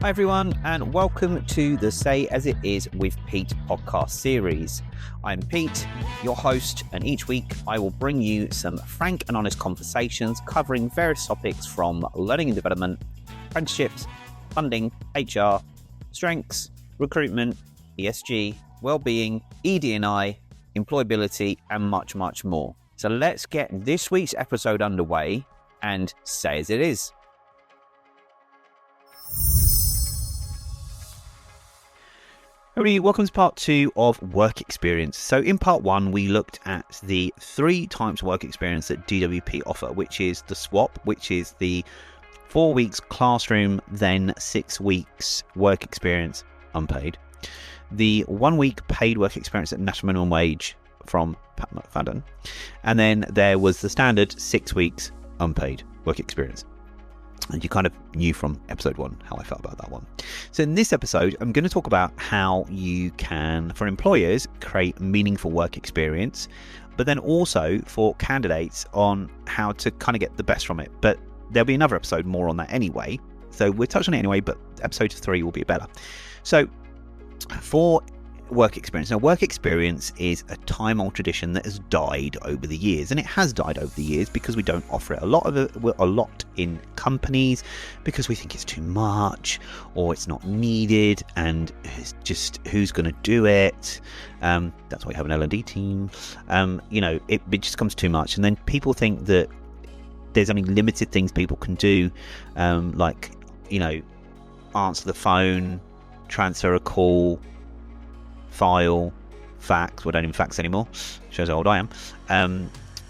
Hi everyone, and welcome to the Say As It Is with Pete podcast series. I'm Pete, your host, and each week I will bring you some frank and honest conversations covering various topics from learning and development, apprenticeships, funding, HR, strengths, recruitment, ESG, well-being, ED&I, employability, and much, much more. So let's get this week's episode underway and say as it is. Everybody, welcome to part 2 of work experience. So in part 1, we looked at the 3 types of work experience that DWP offer, which is the swap, which is the 4 weeks classroom, then 6 weeks work experience unpaid. The 1 week paid work experience at national minimum wage from Pat McFadden. And then there was the standard 6 weeks unpaid work experience. And you kind of knew from episode 1 how I felt about that one. So in this episode, I'm going to talk about how you can, for employers, create meaningful work experience, but then also for candidates on how to kind of get the best from it. But there'll be another episode more on that anyway. So we'll touch on it anyway, but episode 3 will be better. So for work experience. Now, work experience is a time-old tradition that has died over the years, and it has died over the years because we don't offer it a lot in companies because we think it's too much or it's not needed, and it's just who's going to do it. That's why we have an L&D team. It just comes too much, and then people think that there's only limited things people can do, like answer the phone, transfer a call, file, fax. We don't even fax anymore. Shows how old I am.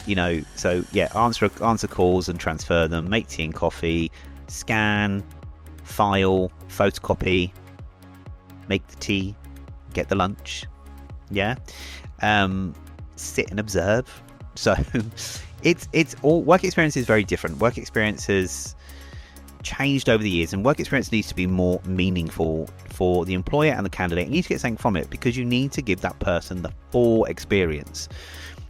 Answer calls and transfer them, make tea and coffee, scan, file, photocopy, make the tea, get the lunch. Sit and observe. So it's all work experience is very different. Work experience has changed over the years, and work experience needs to be more meaningful for the employer and the candidate. You need to get something from it because you need to give that person the full experience.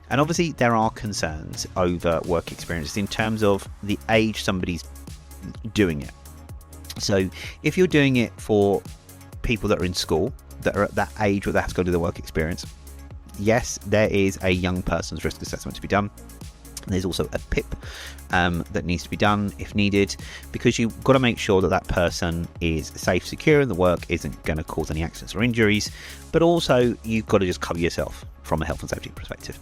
And obviously there are concerns over work experiences in terms of the age somebody's doing it. So if you're doing it for people that are in school, that are at that age where they have to go do the work experience, yes, there is a young person's risk assessment to be done. There's also a PIP that needs to be done if needed, because you've got to make sure that that person is safe, secure, and the work isn't going to cause any accidents or injuries. But also, you've got to just cover yourself from a health and safety perspective.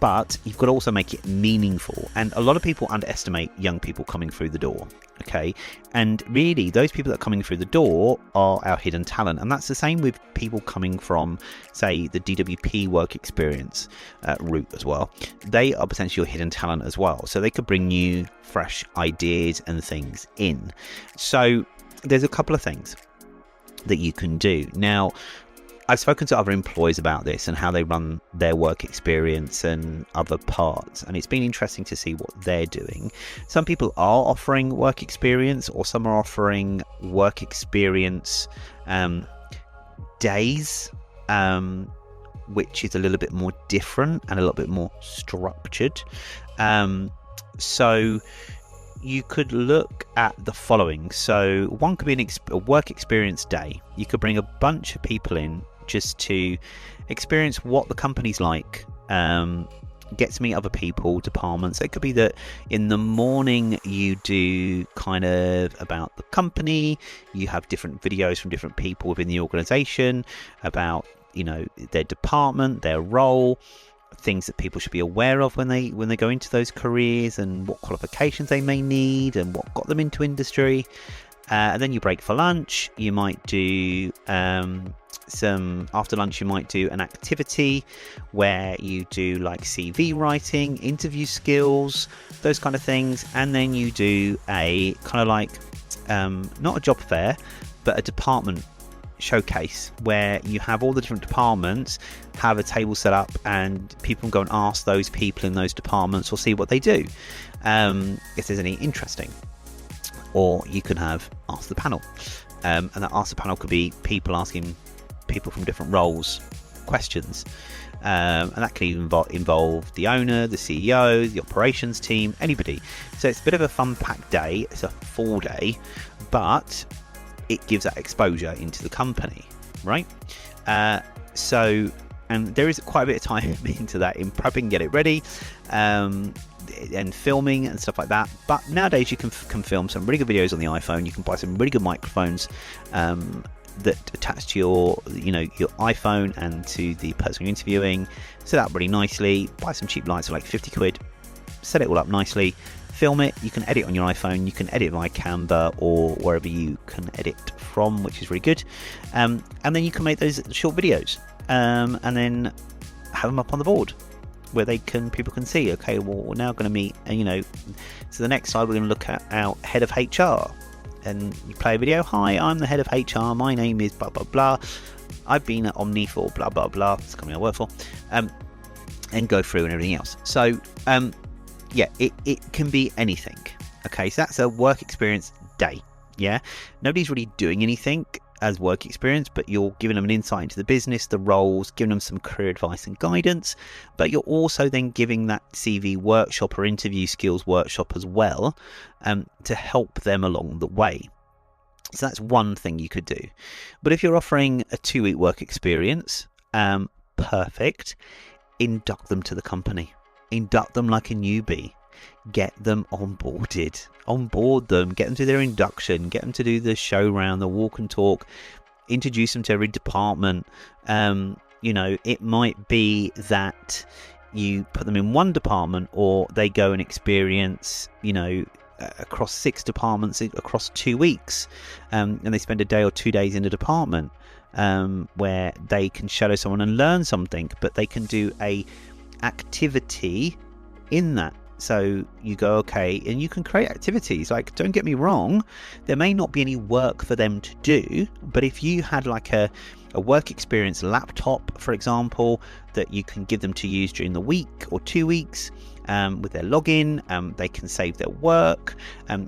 But you've got to also make it meaningful. And a lot of people underestimate young people coming through the door. Okay, and really, those people that are coming through the door are our hidden talent, and that's the same with people coming from, say, the DWP work experience route as well. They are potentially your hidden talent as well, so they could bring new, fresh ideas and things in. So there's a couple of things that you can do. Now, I've spoken to other employers about this and how they run their work experience and other parts, and it's been interesting to see what they're doing. Some people are offering work experience, or some are offering work experience days, which is a little bit more different and a little bit more structured. So you could look at the following. So one could be a work experience day. You could bring a bunch of people in just to experience what the company's like, get to meet other people, departments. It could be that in the morning you do kind of about the company, you have different videos from different people within the organization about their department, their role, things that people should be aware of when they go into those careers, and what qualifications they may need and what got them into industry. And then you break for lunch. You might do after lunch you might do an activity where you do like CV writing, interview skills, those kind of things. And then you do a kind of like not a job fair, but a department showcase where you have all the different departments have a table set up, and people can go and ask those people in those departments or see what they do, if there's any interesting. Or you can have Ask the Panel, and that Ask the Panel could be people asking people from different roles questions, and that can even involve the owner, the CEO, the operations team, anybody. So it's a bit of a fun packed day. It's a full day, but it gives that exposure into the company, right? So, and there is quite a bit of time into that in prepping, get it ready, and filming and stuff like that. But nowadays you can film some really good videos on the iPhone. You can buy some really good microphones that attach to your iPhone and to the person you're interviewing. Set up really nicely. Buy some cheap lights for like 50 quid. Set it all up nicely. Film it. You can edit on your iPhone. You can edit via Canva or wherever you can edit from, which is really good. And then you can make those short videos and then have them up on the board where people can see, okay, well, we're now going to meet, so the next slide we're going to look at our head of HR, and you play a video. Hi, I'm the head of HR. My name is blah, blah, blah. I've been at Omni for blah, blah, blah. It's the company I work for. And go through and everything else. So, it can be anything. Okay, so that's a work experience day. Yeah, nobody's really doing anything as work experience, but you're giving them an insight into the business, the roles, giving them some career advice and guidance, but you're also then giving that CV workshop or interview skills workshop as well, to help them along the way. So that's one thing you could do. But if you're offering a 2-week work experience, perfect, induct them to the company. Induct them like a newbie. Get them onboarded. Onboard them. Get them to their induction. Get them to do the show round, the walk and talk. Introduce them to every department. It might be that you put them in one department, or they go and experience, across 6 departments across 2 weeks, and they spend a day or 2 days in a department where they can shadow someone and learn something, but they can do a activity in that. So you go, okay, and you can create activities. Like, don't get me wrong, there may not be any work for them to do, but if you had like a work experience laptop, for example, that you can give them to use during the week or 2 weeks, with their login, they can save their work.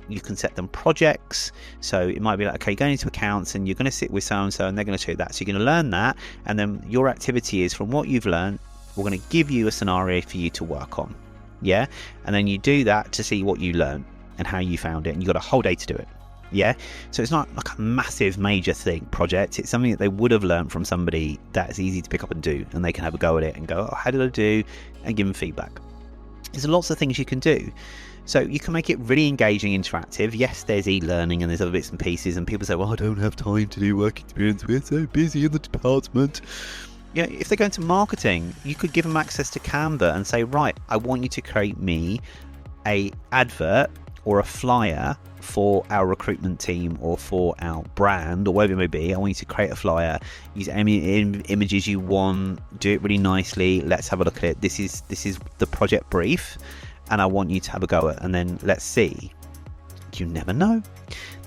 You can set them projects. So it might be like, okay, going into accounts and you're going to sit with so-and-so and they're going to show you that. So you're going to learn that. And then your activity is, from what you've learned, we're going to give you a scenario for you to work on. Yeah. And then you do that to see what you learned and how you found it. And you've got a whole day to do it. Yeah. So it's not like a massive major project. It's something that they would have learned from somebody that's easy to pick up and do. And they can have a go at it and go, oh, how did I do? And give them feedback. There's lots of things you can do. So you can make it really engaging, interactive. Yes, there's e-learning and there's other bits and pieces. And people say, well, I don't have time to do work experience. We're so busy in the department. If they go into marketing, you could give them access to Canva and say, right, I want you to create me a advert or a flyer for our recruitment team or for our brand or whatever it may be. I want you to create a flyer, use any images you want, do it really nicely. Let's have a look at it. This is the project brief, and I want you to have a go at it, and then let's see. You never know.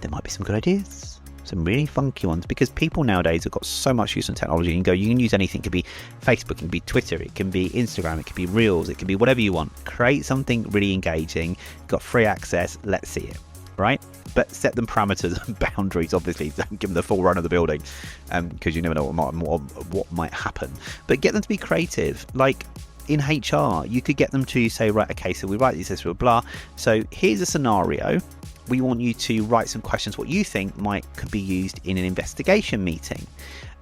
There might be some good ideas. Some really funky ones, because people nowadays have got so much use on technology. You can use anything. It could be Facebook, it can be Twitter, it can be Instagram, it can be Reels, it can be whatever you want. Create something really engaging. Got free access. Let's see it, right? But set them parameters and boundaries. Obviously, don't give them the full run of the building, because you never know what might happen. But get them to be creative. Like in HR, you could get them to say, right, okay, so we write this, blah. So here's a scenario. We want you to write some questions what you think could be used in an investigation meeting,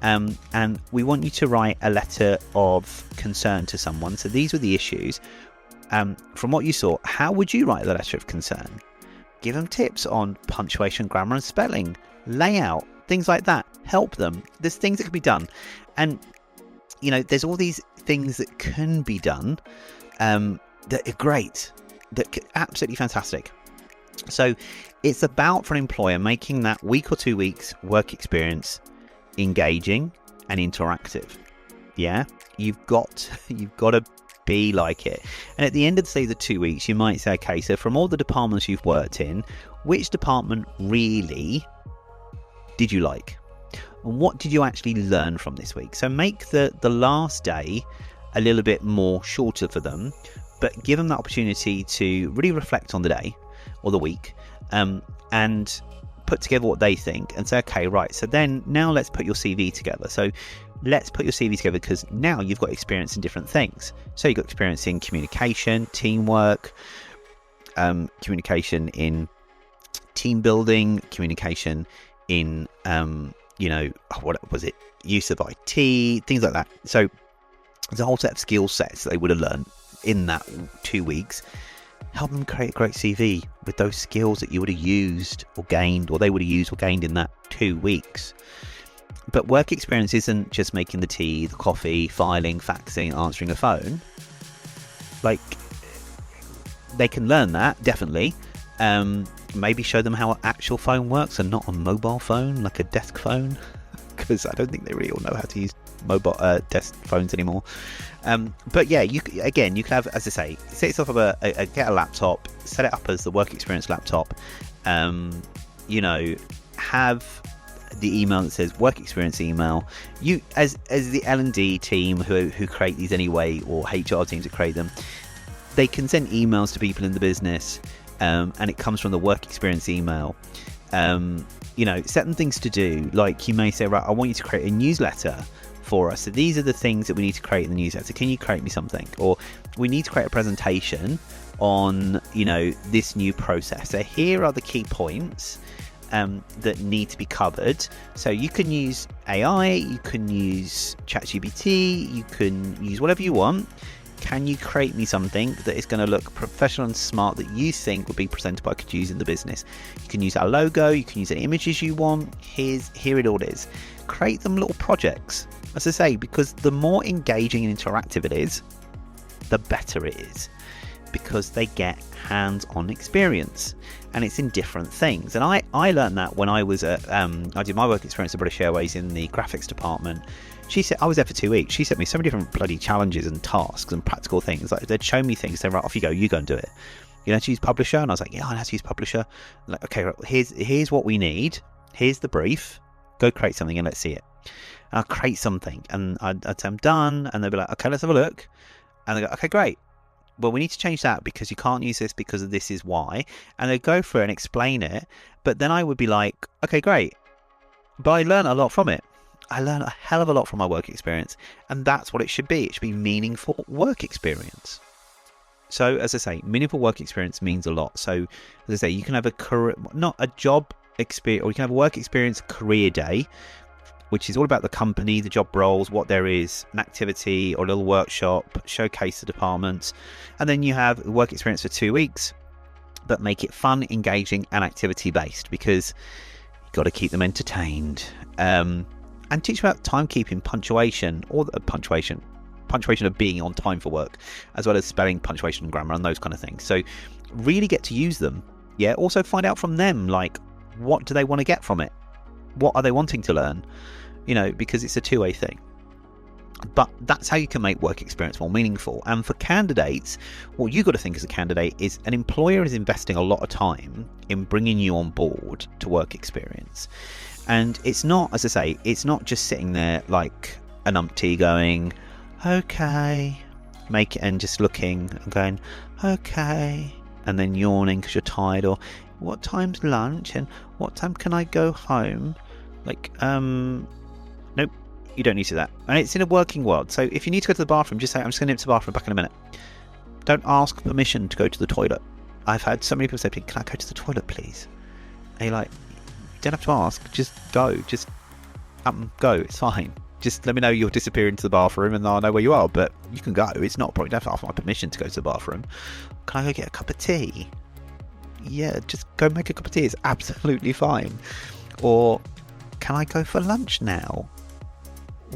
and we want you to write a letter of concern to someone. So these were the issues. From what you saw, how would you write the letter of concern? Give them tips on punctuation, grammar and spelling, layout, things like that. Help them. There's things that can be done, and there's all these things that can be done that are great, that are absolutely fantastic. So it's about, for an employer, making that week or 2 weeks work experience engaging and interactive. Yeah, you've got to be like it. And at the end of the 2 weeks, you might say, okay, so from all the departments you've worked in, which department really did you like? And what did you actually learn from this week? So make the last day a little bit more shorter for them, but give them that opportunity to really reflect on the day or the week, and put together what they think and say, okay, right, so then now let's put your CV together. So let's put your CV together, because now you've got experience in different things. So you've got experience in communication, teamwork, communication in team building, communication in what was it, use of IT, things like that. So there's a whole set of skill sets that they would have learned in that 2 weeks. Help them create a great CV with those skills that you would have used or gained, or they would have used or gained in that 2 weeks. But work experience isn't just making the tea, the coffee, filing, faxing, answering a phone. Like, they can learn that, definitely. Maybe show them how an actual phone works and not a mobile phone, like a desk phone, because I don't think they really all know how to use mobile desk phones anymore. But yeah, you can have, as I say, set yourself up get a laptop, set it up as the work experience laptop. Have the email that says work experience email. You as the L&D team who create these anyway, or HR teams that create them, they can send emails to people in the business, and it comes from the work experience email. Set them things to do, like you may say, right, I want you to create a newsletter for us. So these are the things that we need to create in the newsletter. Can you create me something? Or we need to create a presentation on, this new process. So here are the key points that need to be covered. So you can use AI, you can use ChatGPT, you can use whatever you want. Can you create me something that is going to look professional and smart that you think would be presentable, I could use in the business? You can use our logo, you can use any images you want. Here it all is. Create them little projects, as I say, because the more engaging and interactive it is, the better it is, because they get hands-on experience, and it's in different things. And I learned that when I was at I did my work experience at British Airways in the graphics department. She said, I was there for 2 weeks. She sent me so many different bloody challenges and tasks and practical things. Like, they'd show me things, they're right, off you go and do it. You know how to use Publisher? And I was like, yeah, I know how to use Publisher. Like, okay, right, here's what we need. Here's the brief. Go create something and let's see it. And I'll create something, and I'd say I'm done, and they'd be like, okay, let's have a look. And they go, okay, great. Well, we need to change that because you can't use this because of this is why. And they'd go through and explain it. But then I would be like, okay, great. But I learned a lot from it. I learned a hell of a lot from my work experience, and that's what it should be. It should be meaningful work experience. So, as I say, meaningful work experience means a lot. So, as I say, you can have a career, not a job experience, or you can have a work experience career day, which is all about the company, the job roles, what there is, an activity or a little workshop, showcase the departments. And then you have work experience for 2 weeks, but make it fun, engaging, and activity based, because you've got to keep them entertained. And teach about timekeeping, punctuation, or punctuation of being on time for work, as well as spelling, punctuation, and grammar, and those kind of things. So really get to use them. Yeah. Also find out from them, like, what do they want to get from it? What are they wanting to learn? Because it's a two-way thing. But that's how you can make work experience more meaningful. And for candidates, what you got to think as a candidate is an employer is investing a lot of time in bringing you on board to work experience. And it's not, as I say, it's not just sitting there like a numpty going, okay, make it, and just looking and going, okay, and then yawning because you're tired, or what time's lunch and what time can I go home? Like, nope, you don't need to do that. And it's in a working world. So if you need to go to the bathroom, just say, I'm just going to nip to the bathroom, back in a minute. Don't ask permission to go to the toilet. I've had so many people say, can I go to the toilet, please? And you're like, don't have to ask, just go, go, it's fine. Just let me know you'll disappear into the bathroom and I'll know where you are, but you can go. It's not a problem. You don't have to ask my permission to go to the bathroom. Can I go get a cup of tea? Yeah, just go make a cup of tea. It's absolutely fine. Or can I go for lunch now?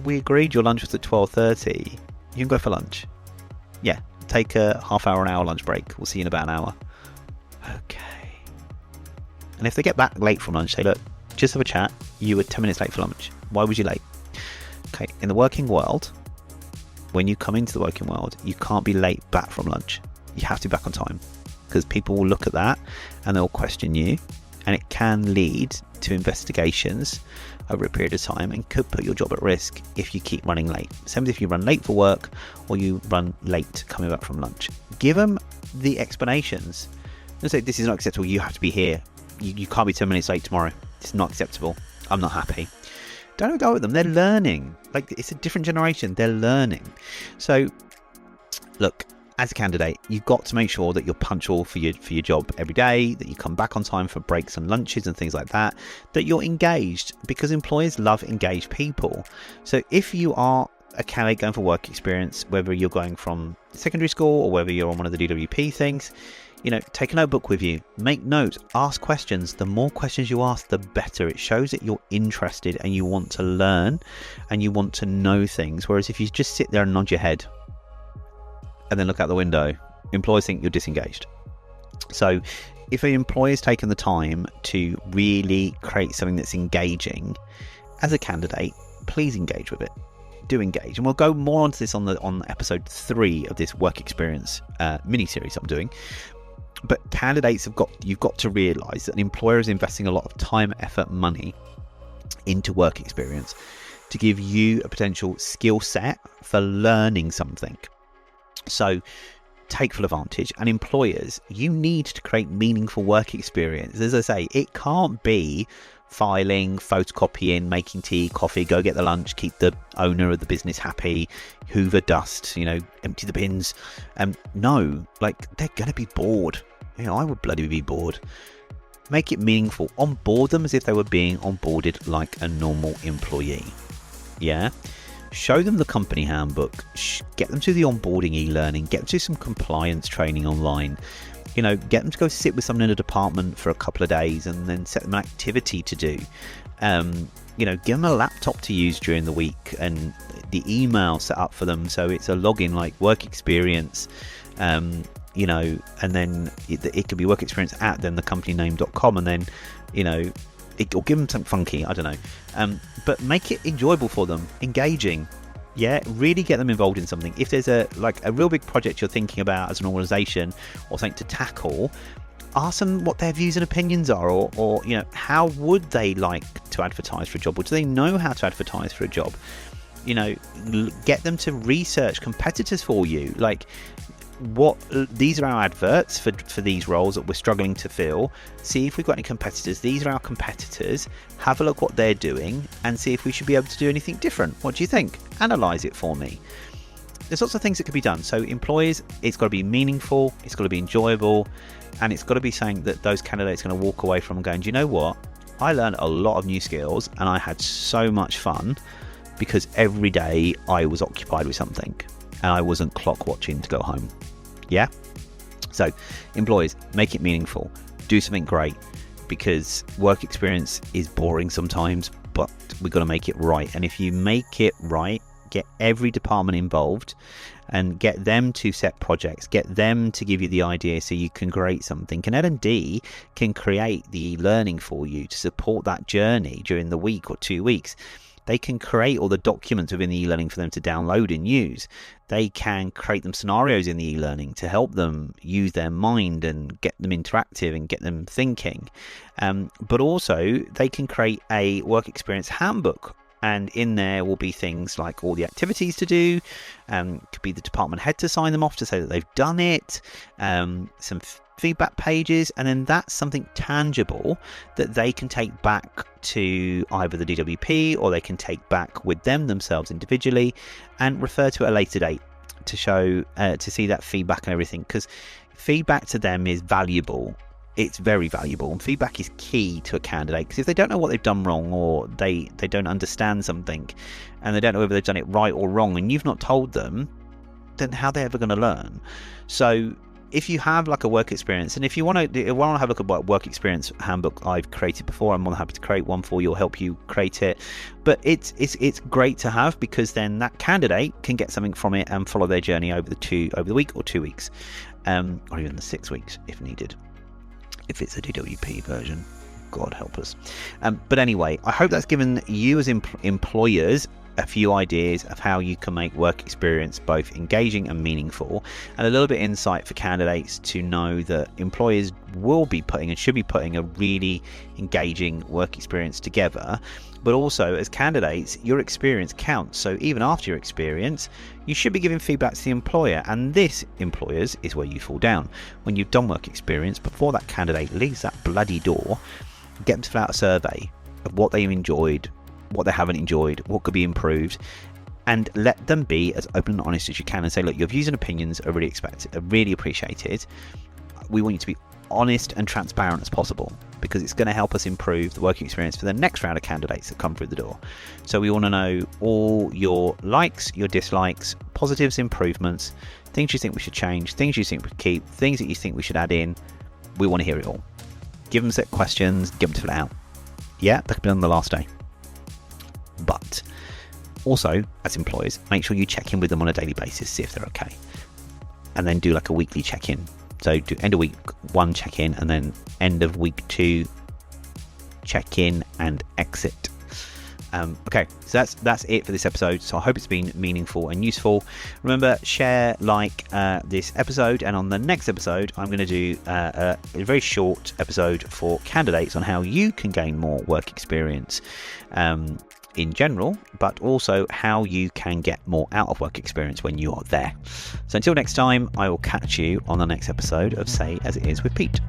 We agreed your lunch was at 12:30. You can go for lunch. Yeah, take a half hour, an hour lunch break. We'll see you in about an hour. Okay. And if they get back late from lunch, say, look, just have a chat. You were 10 minutes late for lunch. Why was you late? Okay, in the working world, when you come into the working world, you can't be late back from lunch. You have to be back on time, because people will look at that and they'll question you, and it can lead to investigations over a period of time and could put your job at risk if you keep running late. Same as if you run late for work or you run late coming back from lunch. Give them the explanations. Don't say, this is not acceptable, you have to be here. You can't be 10 minutes late tomorrow. It's not acceptable. I'm not happy. Don't go with them. They're learning. Like, it's a different generation. They're learning. So, look, as a candidate, you've got to make sure that you're punctual for your job every day, that you come back on time for breaks and lunches and things like that, that you're engaged, because employers love engaged people. So if you are a candidate going for work experience, whether you're going from secondary school or whether you're on one of the DWP things, take a notebook with you, make notes, ask questions. The more questions you ask, the better. It shows that you're interested and you want to learn and you want to know things. Whereas if you just sit there and nod your head and then look out the window, employers think you're disengaged. So if an employer's taken the time to really create something that's engaging, as a candidate, please engage with it. Do engage. And we'll go more onto this on episode 3 of this work experience mini-series I'm doing. But candidates you've got to realise that an employer is investing a lot of time, effort, money into work experience to give you a potential skill set for learning something. So take full advantage. And employers, you need to create meaningful work experience. As I say, it can't be filing, photocopying, making tea, coffee, go get the lunch, keep the owner of the business happy, hoover dust, empty the bins. No, they're going to be bored. I would bloody be bored. Make it meaningful. Onboard them as if they were being onboarded like a normal employee. Yeah. Show them the company handbook, get them to the onboarding e-learning, get them to some compliance training online, get them to go sit with someone in a department for a couple of days and then set them an activity to do. Give them a laptop to use during the week and the email set up for them so it's a login like work experience, and then it could be work experience at then thecompany.name.com, and then, or give them something funky, I don't know, but make it enjoyable for them, engaging. Yeah, really get them involved in something. If there's a real big project you're thinking about as an organisation or something to tackle, ask them what their views and opinions are, or how would they like to advertise for a job, or do they know how to advertise for a job? Get them to research competitors for you, these are our adverts for these roles that we're struggling to fill. See if we've got any competitors. These are our competitors. Have a look what they're doing and see if we should be able to do anything different. What do you think? Analyze it for me. There's lots of things that could be done. So employers, it's got to be meaningful, it's got to be enjoyable, and it's got to be something that those candidates are going to walk away from going, do you know what? I learned a lot of new skills and I had so much fun because every day I was occupied with something and I wasn't clock watching to go home. Yeah? So employers, make it meaningful. Do something great, because work experience is boring sometimes, but we've got to make it right. And if you make it right, get every department involved and get them to set projects, get them to give you the idea so you can create something. And L&D can create the learning for you to support that journey during the week or 2 weeks. They can create all the documents within the e-learning for them to download and use. They can create them scenarios in the e-learning to help them use their mind and get them interactive and get them thinking. But also they can create a work experience handbook. And in there will be things like all the activities to do. Could be the department head to sign them off to say that they've done it. Some feedback pages, and then that's something tangible that they can take back to either the DWP or they can take back with themselves individually and refer to at a later date to show to see that feedback and everything, because feedback to them is valuable. It's very valuable, and feedback is key to a candidate, because if they don't know what they've done wrong, or they don't understand something and they don't know whether they've done it right or wrong, and you've not told them, then how are they ever going to learn? So if you have like a work experience, and if you want to have a look at what work experience handbook I've created before, I'm more than happy to create one for you or help you create it. But it's great to have, because then that candidate can get something from it and follow their journey over the week or 2 weeks, or even the 6 weeks if needed, if it's a DWP version. God help us. But anyway, I hope that's given you as employers a few ideas of how you can make work experience both engaging and meaningful, and a little bit insight for candidates to know that employers will be putting and should be putting a really engaging work experience together. But also, as candidates, your experience counts. So even after your experience, you should be giving feedback to the employer, and this, employers, is where you fall down. When you've done work experience, before that candidate leaves that bloody door, get them to fill out a survey of what they enjoyed, what they haven't enjoyed, what could be improved. and let them be as open and honest as you can and say, look, your views and opinions are really appreciated. We want you to be honest and transparent as possible, because it's going to help us improve the working experience for the next round of candidates that come through the door. So we want to know all your likes, your dislikes, positives, improvements, things you think we should change, things you think we should keep, things that you think we should add in. We want to hear it all. Give them set questions, give them to fill it out. Yeah, that could be on the last day. But also, as employers, make sure you check in with them on a daily basis, see if they're okay. And then do like a weekly check-in. So do end of week 1 check-in, and then end of week 2 check-in and exit. Okay, so that's it for this episode. So I hope it's been meaningful and useful. Remember, share, like this episode, and on the next episode, I'm going to do a very short episode for candidates on how you can gain more work experience in general, but also how you can get more out of work experience when you are there. So until next time, I will catch you on the next episode of Say As It Is with Pete.